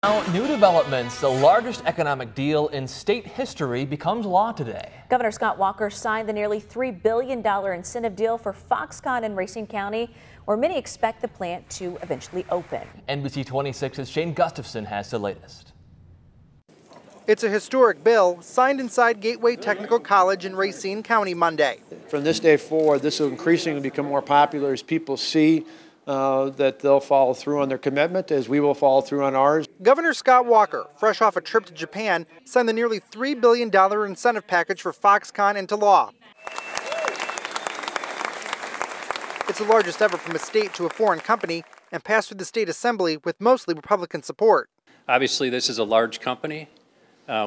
Now, new developments. The largest economic deal in state history becomes law today. Governor Scott Walker signed the nearly $3 billion incentive deal for Foxconn in Racine County, where many expect the plant to eventually open. NBC 26's Shane Gustafson has the latest. It's a historic bill signed inside Gateway Technical College in Racine County Monday. From this day forward, this will increasingly become more popular as people see that they'll follow through on their commitment, as we will follow through on ours. Governor Scott Walker, fresh off a trip to Japan, signed the nearly $3 billion incentive package for Foxconn into law. It's the largest ever from a state to a foreign company and passed through the state assembly with mostly Republican support. Obviously, this is a large company.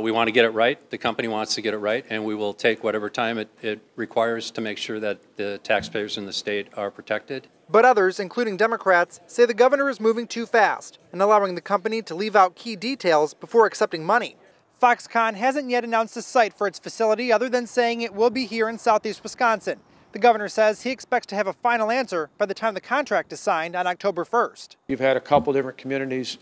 We want to get it right. The company wants to get it right, and we will take whatever time it requires to make sure that the taxpayers in the state are protected. But others, including Democrats, say the governor is moving too fast and allowing the company to leave out key details before accepting money. Foxconn hasn't yet announced a site for its facility other than saying it will be here in southeast Wisconsin. The governor says he expects to have a final answer by the time the contract is signed on October 1st. You've had a couple different communities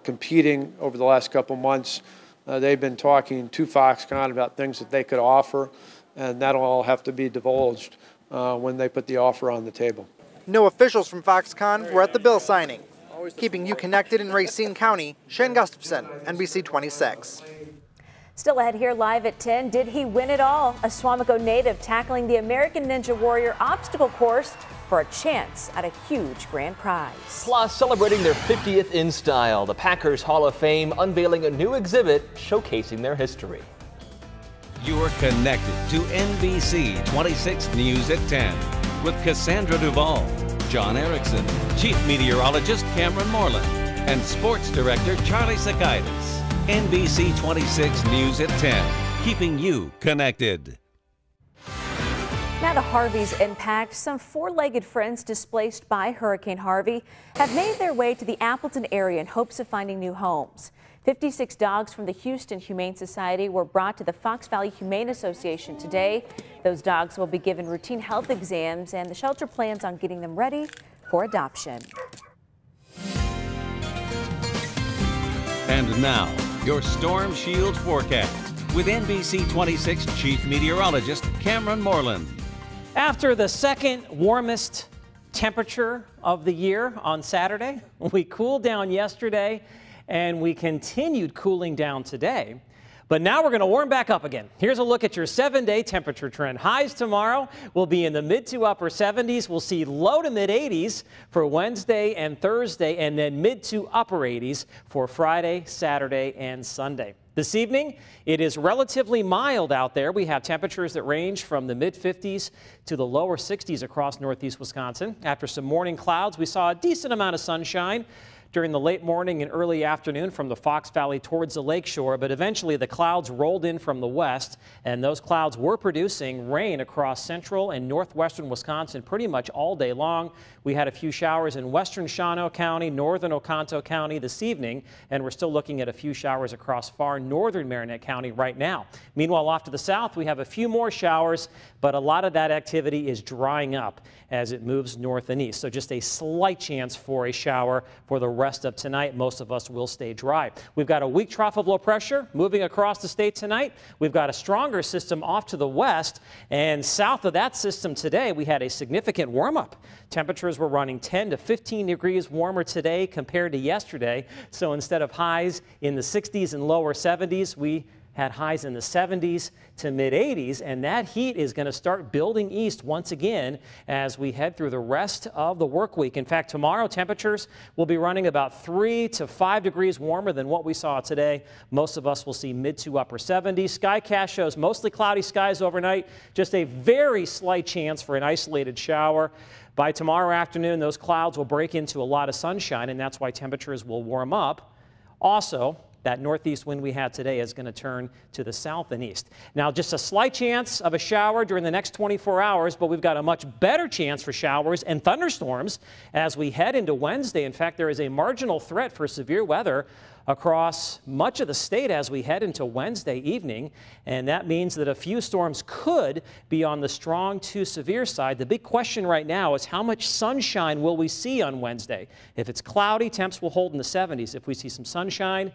competing over the last couple months. They've been talking to Foxconn about things that they could offer, and that'll all have to be divulged when they put the offer on the table. No officials from Foxconn were at the bill signing. Keeping you connected in Racine County, Shane Gustafson, NBC 26. Still ahead here live at 10, did he win it all? A Swamico native tackling the American Ninja Warrior obstacle course for a chance at a huge grand prize. Plus, celebrating their 50th in style, the Packers Hall of Fame unveiling a new exhibit showcasing their history. You are connected to NBC 26 News at 10 with Cassandra Duvall, John Erickson, Chief Meteorologist Cameron Moreland, and Sports Director Charlie Sakaitis. NBC 26 News at 10, keeping you connected. Now to Harvey's impact. Some four-legged friends displaced by Hurricane Harvey have made their way to the Appleton area in hopes of finding new homes. 56 dogs from the Houston Humane Society were brought to the Fox Valley Humane Association today. Those dogs will be given routine health exams, and the shelter plans on getting them ready for adoption. And now, your Storm Shield forecast with NBC 26 Chief Meteorologist Cameron Moreland. After the second warmest temperature of the year on Saturday, we cooled down yesterday and we continued cooling down today. But now we're going to warm back up again. Here's a look at your 7-day temperature trend. Highs tomorrow will be in the mid to upper 70s. We'll see low to mid 80s for Wednesday and Thursday, and then mid to upper 80s for Friday, Saturday, and Sunday. This evening, it is relatively mild out there. We have temperatures that range from the mid 50s to the lower 60s across northeast Wisconsin. After some morning clouds, we saw a decent amount of sunshine during the late morning and early afternoon from the Fox Valley towards the lakeshore, but eventually the clouds rolled in from the west, and those clouds were producing rain across central and northwestern Wisconsin pretty much all day long. We had a few showers in western Shawano County, northern Oconto County this evening, and we're still looking at a few showers across far northern Marinette County right now. Meanwhile, off to the south, we have a few more showers, but a lot of that activity is drying up as it moves north and east. So just a slight chance for a shower for the rest of tonight. Most of us will stay dry. We've got a weak trough of low pressure moving across the state tonight. We've got a stronger system off to the west, and south of that system today, we had a significant warm-up. Temperatures were running 10 to 15 degrees warmer today compared to yesterday. So instead of highs in the 60s and lower 70s, we had highs in the 70s to mid 80s, and that heat is going to start building east once again as we head through the rest of the work week. In fact, tomorrow temperatures will be running about 3 to 5 degrees warmer than what we saw today. Most of us will see mid to upper 70s. Skycast shows mostly cloudy skies overnight, just a very slight chance for an isolated shower. By tomorrow afternoon, those clouds will break into a lot of sunshine, and that's why temperatures will warm up. Also, that northeast wind we had today is going to turn to the south and east. Now, just a slight chance of a shower during the next 24 hours, but we've got a much better chance for showers and thunderstorms as we head into Wednesday. In fact, there is a marginal threat for severe weather across much of the state as we head into Wednesday evening, and that means that a few storms could be on the strong to severe side. The big question right now is how much sunshine will we see on Wednesday? If it's cloudy, temps will hold in the 70s. If we see some sunshine,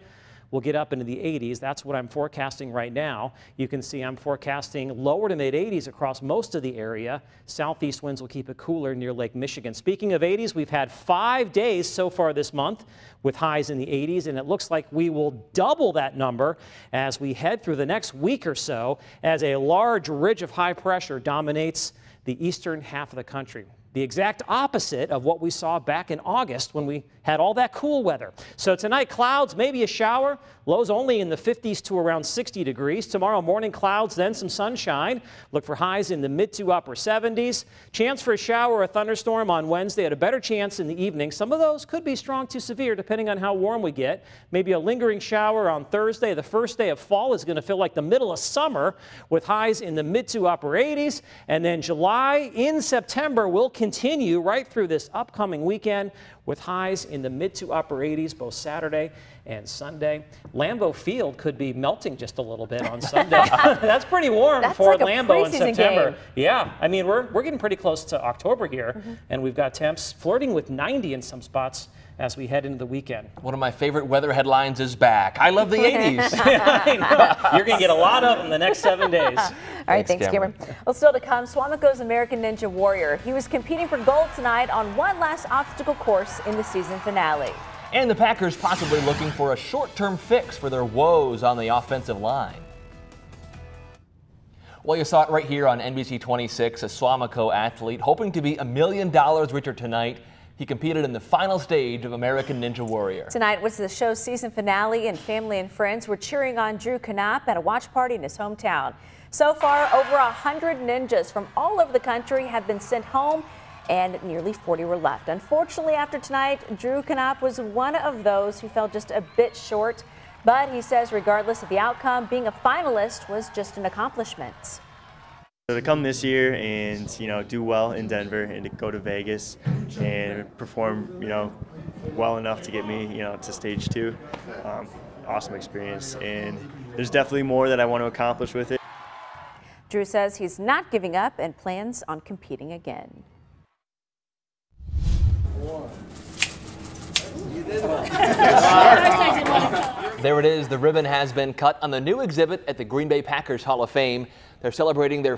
we'll get up into the 80s. That's what I'm forecasting right now. You can see I'm forecasting lower to mid 80s across most of the area. Southeast winds will keep it cooler near Lake Michigan. Speaking of 80s, we've had 5 days so far this month with highs in the 80s, and it looks like we will double that number as we head through the next week or so as a large ridge of high pressure dominates the eastern half of the country. The exact opposite of what we saw back in August when we had all that cool weather. So tonight, clouds, maybe a shower, lows only in the 50s to around 60 degrees. Tomorrow morning, clouds, then some sunshine. Look for highs in the mid to upper 70s. Chance for a shower or a thunderstorm on Wednesday at a better chance in the evening. Some of those could be strong to severe depending on how warm we get. Maybe a lingering shower on Thursday. The first day of fall is going to feel like the middle of summer with highs in the mid to upper 80s. And then July in September will continue right through this upcoming weekend with highs in the mid to upper 80s both Saturday and Sunday. Lambeau Field could be melting just a little bit on Sunday. That's pretty warm for like Lambeau in September. Game. Yeah, I mean, we're getting pretty close to October here, and we've got temps flirting with 90 in some spots as we head into the weekend. One of my favorite weather headlines is back. I love the 80s. I know. You're going to get a lot of them in the next 7 days. All right, thanks, Cameron. Well, still to come, Swamico's American Ninja Warrior. He was competing for gold tonight on one last obstacle course in the season finale. And the Packers possibly looking for a short-term fix for their woes on the offensive line. Well, you saw it right here on NBC 26, a Swamico athlete hoping to be $1 million richer tonight. He competed in the final stage of American Ninja Warrior. Tonight was the show's season finale, and family and friends were cheering on Drew Knapp at a watch party in his hometown. So far, over 100 ninjas from all over the country have been sent home, and nearly 40 were left. Unfortunately, after tonight, Drew Knapp was one of those who fell just a bit short. But he says regardless of the outcome, being a finalist was just an accomplishment. To come this year and, do well in Denver and to go to Vegas and perform, well enough to get me, to stage 2, awesome experience. And there's definitely more that I want to accomplish with it. Drew says he's not giving up and plans on competing again. There it is. The ribbon has been cut on the new exhibit at the Green Bay Packers Hall of Fame. They're celebrating their